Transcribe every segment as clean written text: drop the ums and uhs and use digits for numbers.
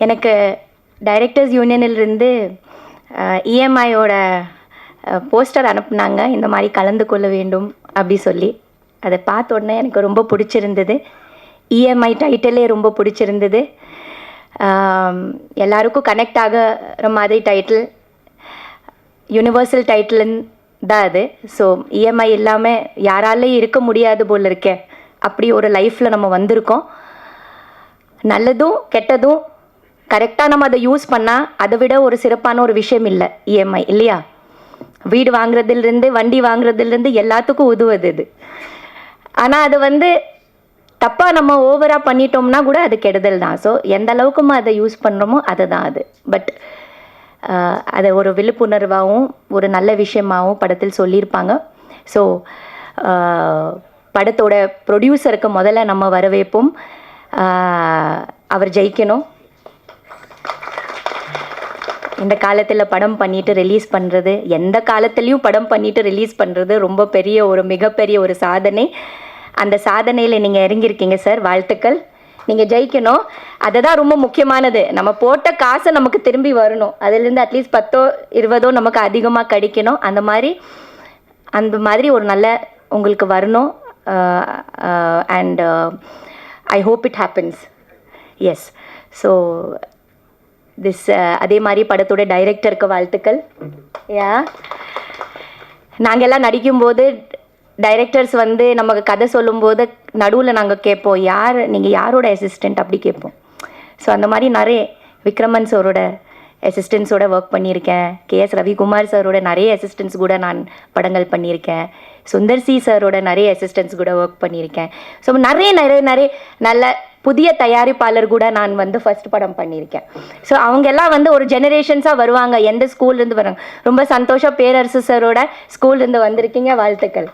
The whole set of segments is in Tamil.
எனக்கு டைரக்டர்ஸ் யூனியனிலிருந்து இஎம்ஐயோட போஸ்டர் அனுப்புனாங்க, இந்த மாதிரி கலந்து கொள்ள வேண்டும் அப்படி சொல்லி. அதை பார்த்த உடனே எனக்கு ரொம்ப பிடிச்சிருந்தது. இஎம்ஐ டைட்டிலே ரொம்ப பிடிச்சிருந்தது. எல்லாருக்கும் கனெக்ட் ஆகிற மாதிரி டைட்டில், யூனிவர்சல் டைட்டில் தான் அது. ஸோ இஎம்ஐ இல்லாமல் யாராலையும் இருக்க முடியாது போல் இருக்கே, அப்படி ஒரு லைஃப்பில் நம்ம வந்திருக்கோம். நல்லதும் கெட்டதும் கரெக்டாக நம்ம அதை யூஸ் பண்ணால் அதை விட ஒரு சிறப்பான ஒரு விஷயம் இல்லை இஎம்ஐ, இல்லையா? வீடு வாங்குறதுலேருந்து வண்டி வாங்குறதுலேருந்து எல்லாத்துக்கும் உதவுது இது. ஆனால் அது தப்பாக நம்ம ஓவராக பண்ணிட்டோம்னா கூட அது கெடுதல் தான். ஸோ எந்த அளவுக்கு அதை யூஸ் பண்ணுறோமோ அதுதான் அது. பட் அதை ஒரு விழிப்புணர்வாகவும் ஒரு நல்ல விஷயமாகவும் படத்தில் சொல்லியிருப்பாங்க. ஸோ படத்தோட ப்ரொடியூசருக்கு முதல்ல நம்ம வரவேற்போம். அவர் ஜெயிக்கணும். இந்த காலத்தில் படம் பண்ணிட்டு ரிலீஸ் பண்ணுறது, எந்த காலத்துலேயும் படம் பண்ணிட்டு ரிலீஸ் பண்ணுறது ரொம்ப பெரிய ஒரு மிகப்பெரிய ஒரு சாதனை. அந்த சாதனையில் நீங்கள் இறங்கியிருக்கீங்க சார், வாழ்த்துக்கள். நீங்கள் ஜெயிக்கணும், அதுதான் ரொம்ப முக்கியமானது. நம்ம போட்ட காசை நமக்கு திரும்பி வரணும், அதுலேருந்து அட்லீஸ்ட் 10-20 நமக்கு அதிகமாக கிடைக்கணும். அந்த மாதிரி ஒரு நல்ல உங்களுக்கு வரணும். And I hope it happens. Yes. So அதே மாதிரி படத்தோட டைரக்டருக்கு வாழ்த்துக்கள். நாங்கள் எல்லாம் நடிக்கும்போது டைரக்டர்ஸ் நமக்கு கதை சொல்லும்போது நடுவில் நாங்கள் கேட்போம், நீங்கள் யாரோட அசிஸ்டண்ட் அப்படி கேட்போம். ஸோ அந்த மாதிரி நிறைய விக்ரமன் சாரோட அசிஸ்டன்ஸோட ஒர்க் பண்ணியிருக்கேன். கேஎஸ் ரவிக்குமார் சாரோட நிறைய அசிஸ்டன்ஸ் கூட நான் படங்கள் பண்ணியிருக்கேன். சுந்தர் சி சாரோட நிறைய அசிஸ்டன்ஸ் கூட ஒர்க் பண்ணியிருக்கேன். ஸோ நிறைய நிறைய நிறைய நல்ல புதிய தயாரிப்பாளர் கூட நான் ஃபர்ஸ்ட் படம் பண்ணியிருக்கேன். ஸோ அவங்க எல்லாம் ஒரு ஜெனரேஷன்ஸாக வருவாங்க. எந்த ஸ்கூல்லேருந்து வராங்க? ரொம்ப சந்தோஷம். பேரரசு சாரோட ஸ்கூல்லேருந்து வந்திருக்கீங்க, வாழ்த்துக்கள்.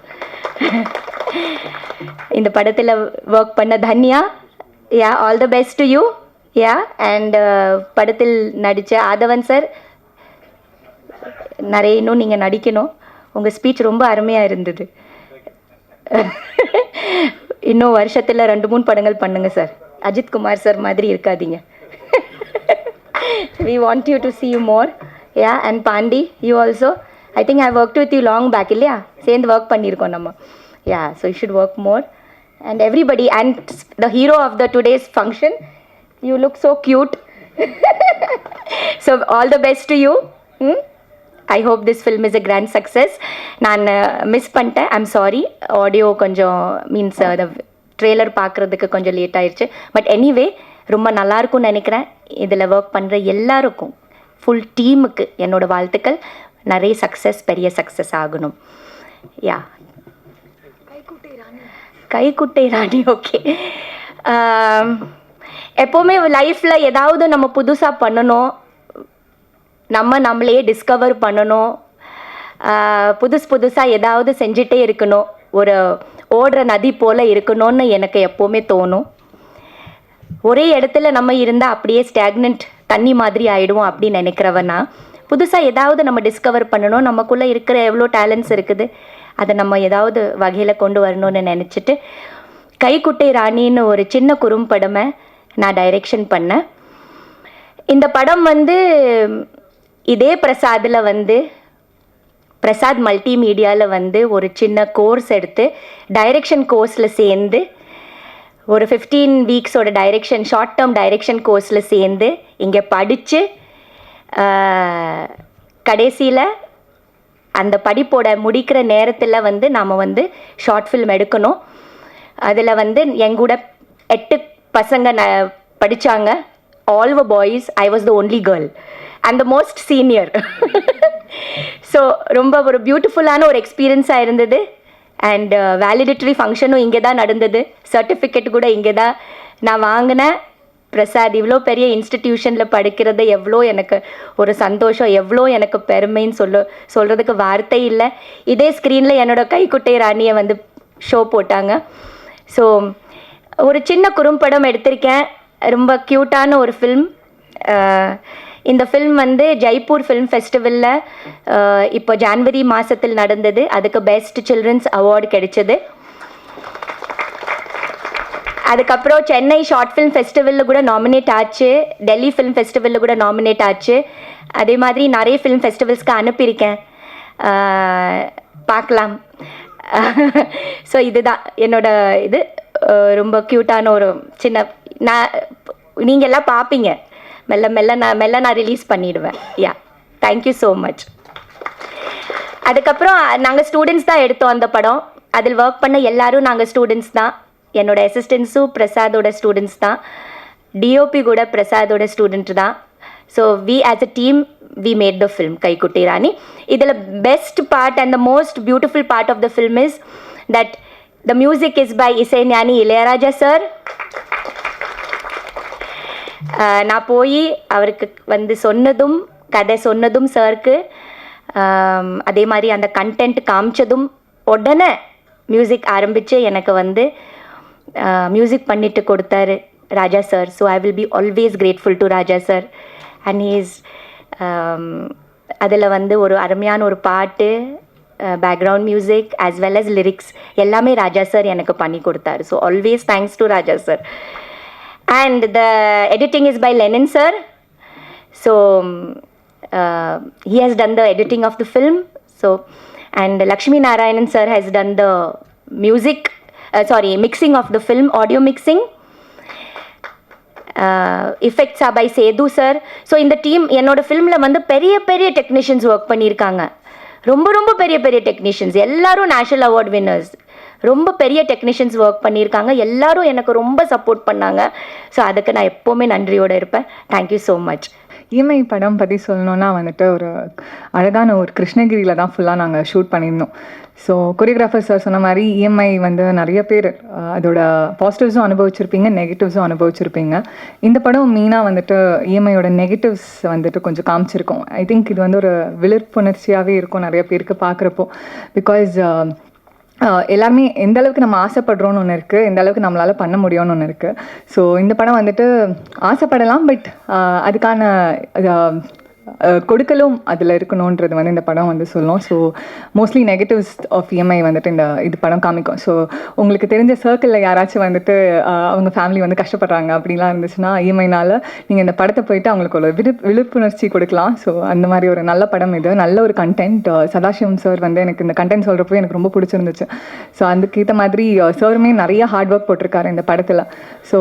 இந்த படத்தில் ஒர்க் பண்ண Tanya, all the best to you. And படத்தில் நடித்த ஆதவன் சார், நிறைய இன்னும் நீங்கள் நடிக்கணும். உங்கள் ஸ்பீச் ரொம்ப அருமையாக இருந்தது. இன்னும் வருஷத்தில் 2-3 படங்கள் பண்ணுங்க சார். அஜித் குமார் சார் மாதிரி இருக்காதீங்க. We want you to see you more. And Pandi, you also. I think I worked with you long back, இல்லையா? சேர்ந்து ஒர்க் பண்ணியிருக்கோம் நம்ம. So you should work more. And everybody, and the hero of the today's function, you look so cute. So all the best to you. I hope this film is a grand success. நான் மிஸ் பண்ணிட்டேன், ஐம் சாரி. ஆடியோ கொஞ்சம் மீன்ஸ் அந்த ட்ரெய்லர் பார்க்குறதுக்கு கொஞ்சம் லேட் ஆயிடுச்சு. பட் எனிவே ரொம்ப நல்லாயிருக்கும்னு நினைக்கிறேன். இதில் ஒர்க் பண்ணுற எல்லாருக்கும், ஃபுல் டீமுக்கு என்னோடய வாழ்த்துக்கள். நிறைய சக்ஸஸ், பெரிய சக்ஸஸ் ஆகணும். கைக்குட்டை ராணி. ஓகே. எப்போவுமே லைஃப்பில் ஏதாவது நம்ம புதுசாக பண்ணணும், நம்மளையே டிஸ்கவர் பண்ணணும், புதுசாக ஏதாவது செஞ்சிட்டே இருக்கணும், ஒரு ஓடுற நதி போல் இருக்கணும்னு எனக்கு எப்போவுமே தோணும். ஒரே இடத்துல நம்ம இருந்தால் அப்படியே ஸ்டாக்னன்ட் தண்ணி மாதிரி ஆகிடுவோம் அப்படின்னு நினைக்கிறவனா, புதுசாக ஏதாவது நம்ம டிஸ்கவர் பண்ணணும், நமக்குள்ளே இருக்கிற எவ்வளோ டேலண்ட்ஸ் இருக்குது அதை நம்ம ஏதாவது வகையில் கொண்டு வரணும்னு நினச்சிட்டு கைக்குட்டை ராணின்னு ஒரு சின்ன குறும்படமை நான் டைரெக்ஷன் பண்ணேன். இந்த படம் இதே பிரசாதில் பிரசாத் மல்டிமீடியாவில் ஒரு சின்ன கோர்ஸ் எடுத்து டைரெக்ஷன் கோர்ஸில் சேர்ந்து ஒரு 15 வீக்ஸோட டைரெக்ஷன், ஷார்ட் டேர்ம் டைரெக்ஷன் கோர்ஸில் சேர்ந்து இங்கே படித்து கடைசியில் அந்த படிப்போட முடிக்கிற நேரத்தில் நாம் ஷார்ட் ஃபில்ம் எடுக்கணும். அதில் எங்கூட 8 பசங்க படித்தாங்க. All were boys. I was the only girl and the most senior. So ரொம்ப ஒரு பியூட்டிஃபுல்லான ஒரு எக்ஸ்பீரியன்ஸாக இருந்தது. அண்ட் வேலிடேட்டரி ஃபங்க்ஷனும் இங்கே தான் நடந்தது. சர்டிஃபிகேட் கூட இங்கே தான் நான் வாங்கினேன். பிரசாத் இவ்வளோ பெரிய இன்ஸ்டிடியூஷனில் படிக்கிறது எவ்வளோ எனக்கு ஒரு சந்தோஷம், எவ்வளோ எனக்கு பெருமைன்னு சொல்கிறதுக்கு வார்த்தை இல்லை. இதே ஸ்க்ரீனில் என்னோடய கைக்குட்டை ராணியை ஷோ போட்டாங்க. ஸோ ஒரு சின்ன குறும்படம் எடுத்திருக்கேன், ரொம்ப க்யூட்டான ஒரு ஃபில்ம். இந்த ஃபில்ம் ஜெய்ப்பூர் ஃபில்ம் ஃபெஸ்டிவலில் இப்போ ஜான்வரி மாதத்தில் நடந்தது. அதுக்கு பெஸ்ட் சில்ட்ரன்ஸ் அவார்டு கிடைச்சது. அதுக்கப்புறம் சென்னை ஷார்ட் ஃபிலிம் ஃபெஸ்டிவலில் கூட நாமினேட் ஆச்சு, டெல்லி ஃபிலிம் ஃபெஸ்டிவலில் கூட நாமினேட் ஆச்சு. அதே மாதிரி நிறைய ஃபிலிம் ஃபெஸ்டிவல்ஸ்க்கு அனுப்பியிருக்கேன், பார்க்கலாம். ஸோ இதுதான் என்னோட இது. ரொம்ப க்யூட்டான ஒரு சின்ன, நான் நீங்கள் எல்லாம் பார்ப்பீங்க, மெல்ல நான் ரிலீஸ் பண்ணிவிடுவேன். யா, தேங்க்யூ ஸோ மச். அதுக்கப்புறம் நாங்கள் ஸ்டூடெண்ட்ஸ் தான் எடுத்தோம் அந்த படம். அதில் ஒர்க் பண்ண எல்லாரும் நாங்கள் ஸ்டூடெண்ட்ஸ் தான். என்னோட அசிஸ்டன்ஸும் பிரசாதோட ஸ்டூடெண்ட்ஸ் தான், டிஓபி கூட பிரசாதோட ஸ்டூடெண்ட் தான். So we as a team we made the film Kaikutti Rani. இதில் best part and the most beautiful part of the film is that the music is by Isaignani Ilaiyaraaja sir. நான் போய் அவருக்கு வந்து சொன்னதும், கதை சொன்னதும் சாருக்கு, அதே மாதிரி அந்த கண்டென்ட் காமிச்சதும் உடனே மியூசிக் ஆரம்பித்து எனக்கு வந்து மியூசிக் பண்ணிட்டு கொடுத்தாரு Raja sir. So I will be always grateful to Raja sir. And he's அதில் வந்து ஒரு அருமையான ஒரு பாட்டு, background music as well as lyrics எல்லாமே ராஜா சார் எனக்கு பண்ணி கொடுத்தாரு. So always thanks to Raja sir. And the editing is by Lenin sir. So he has done the editing of the film. So, and Lakshmi Narayanan sir has done the mixing of the film, audio mixing. Effects are by Sedu sir. So இந்த டீம் என்னோட ஃபிலிமில் வந்து பெரிய பெரிய டெக்னீஷியன்ஸ் ஒர்க் பண்ணியிருக்காங்க. ரொம்ப பெரிய டெக்னீஷியன்ஸ், எல்லாரும் நேஷனல் அவார்ட் வின்னர்ஸ். ரொம்ப பெரிய டெக்னீஷியன்ஸ் ஒர்க் பண்ணியிருக்காங்க. எல்லாரும் எனக்கு ரொம்ப சப்போர்ட் பண்ணாங்க. ஸோ அதுக்கு நான் எப்போவுமே நன்றியோடு இருப்பேன். Thank you so much. இஎம்ஐ படம் பற்றி சொல்லணுன்னா வந்துட்டு ஒரு அழகான ஒரு கிருஷ்ணகிரியில் தான் ஃபுல்லாக நாங்கள் ஷூட் பண்ணியிருந்தோம். ஸோ கொரியோகிராஃபர் சார் சொன்ன மாதிரி இஎம்ஐ வந்து நிறைய பேர் அதோட பாசிட்டிவ்ஸும் அனுபவிச்சிருப்பீங்க, நெகட்டிவ்ஸும் அனுபவிச்சிருப்பீங்க. இந்த படம் மெயினாக வந்துட்டு இஎம்ஐயோட நெகட்டிவ்ஸ் வந்துட்டு கொஞ்சம் காமிச்சிருக்கோம். ஐ திங்க் இது வந்து ஒரு விழிப்புணர்ச்சியாகவே இருக்கும் நிறைய பேருக்கு பார்க்குறப்போ. பிகாஸ் எல்லாருமே எந்த அளவுக்கு நம்ம ஆசைப்படுறோன்னு ஒன்று இருக்குது, எந்த அளவுக்கு நம்மளால் பண்ண முடியும்னு ஒன்று இருக்குது. ஸோ இந்த படம் வந்துட்டு ஆசைப்படலாம், பட் அதுக்கான கொடுக்கலும் அதில் இருக்கணுன்றது வந்து இந்த படம் வந்து சொல்லும். So mostly negatives of EMI வந்துட்டு இது படம் காமிக்கும். ஸோ உங்களுக்கு தெரிஞ்ச சர்க்கிளில் யாராச்சும் வந்துட்டு அவங்க ஃபேமிலி வந்து கஷ்டப்படுறாங்க அப்படிலாம் இருந்துச்சுன்னா இஎம்ஐனால் நீங்கள் இந்த படத்தை போயிட்டு அவங்களுக்கு ஒரு விழிப்புணர்ச்சி கொடுக்கலாம். ஸோ அந்த மாதிரி ஒரு நல்ல படம் இது, நல்ல ஒரு கண்டென்ட். சதாசிவம் சார் வந்து எனக்கு இந்த கண்டென்ட் சொல்கிறப்போ எனக்கு ரொம்ப பிடிச்சிருந்துச்சு. ஸோ அதுக்கேற்ற மாதிரி சாருமே நிறைய ஹார்ட் ஒர்க் போட்டிருக்காரு இந்த படத்தில். ஸோ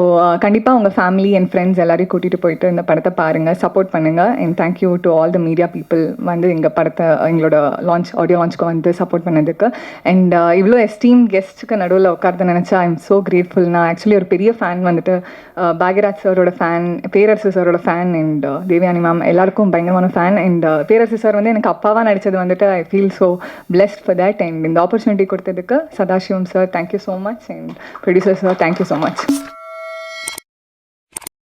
கண்டிப்பாக உங்கள் ஃபேமிலி அண்ட் ஃப்ரெண்ட்ஸ் எல்லாரையும் கூட்டிகிட்டு போயிட்டு இந்த படத்தை பாருங்கள், சப்போர்ட் பண்ணுங்கள். And thank you to all the media people வந்து எங்கள் படத்தை எங்களோட ஆடியோ லான்ச்க்கு வந்து சப்போர்ட் பண்ணதுக்கு. அண்ட் இவ்வளோ எஸ்டீம் கெஸ்ட்டுக்கு நடுவில் உட்கார்ந்து நினச்சா ஐ எம் ஸோ கிரேட்ஃபுல். நான் ஆக்சுவலி ஒரு பெரிய ஃபேன் வந்துட்டு, பாக்யராஜ் சாரோட ஃபேன், பேரரசு சாரோட ஃபேன், அண்ட் தேவயானி மேம் எல்லாருக்கும் பயங்கரமான ஃபேன். அண்ட் பேரரசு சார் வந்து எனக்கு அப்பாவாக நடித்தது வந்துட்டு I feel so blessed for that. And இந்த ஆப்பர்ச்சுனிட்டி கொடுத்ததுக்கு Sadasivam sir thank you so much. And producer sir thank you so much.